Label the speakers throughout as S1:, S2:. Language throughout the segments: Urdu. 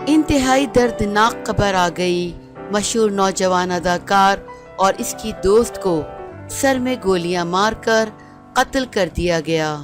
S1: انتہائی دردناک خبر آ گئی، مشہور نوجوان اداکار اور اس کی دوست کو سر میں گولیاں مار کر قتل کر دیا گیا۔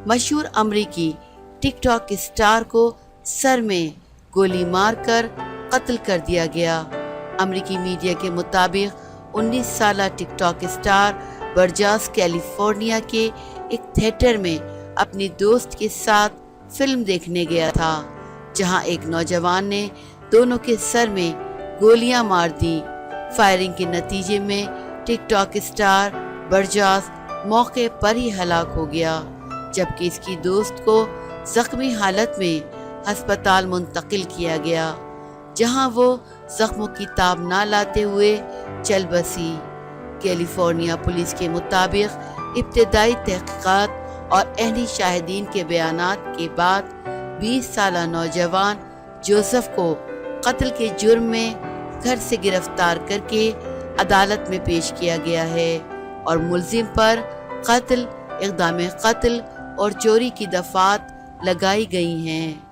S1: مشہور امریکی ٹک ٹاک اسٹار کو سر میں گولی مار کر قتل کر دیا گیا۔ امریکی میڈیا کے مطابق 19 سالہ ٹک ٹاک اسٹار برجاس کیلیفورنیا کے ایک تھیٹر میں اپنی دوست کے ساتھ فلم دیکھنے گیا تھا، جہاں ایک نوجوان نے دونوں کے سر میں گولیاں مار دی۔ فائرنگ کے نتیجے میں ٹک ٹاک اسٹار برجاس موقع پر ہی ہلاک ہو گیا، جبکہ اس کی دوست کو زخمی حالت میں ہسپتال منتقل کیا گیا، جہاں وہ زخموں کی تاب نہ لاتے ہوئے چل بسی۔ کیلیفورنیا پولیس کے مطابق ابتدائی تحقیقات اور عینی شاہدین کے بیانات کے بعد 20 سالہ نوجوان جوزف کو قتل کے جرم میں گھر سے گرفتار کر کے عدالت میں پیش کیا گیا ہے اور ملزم پر قتل، اقدام قتل اور چوری کی دفعات لگائی گئی ہیں۔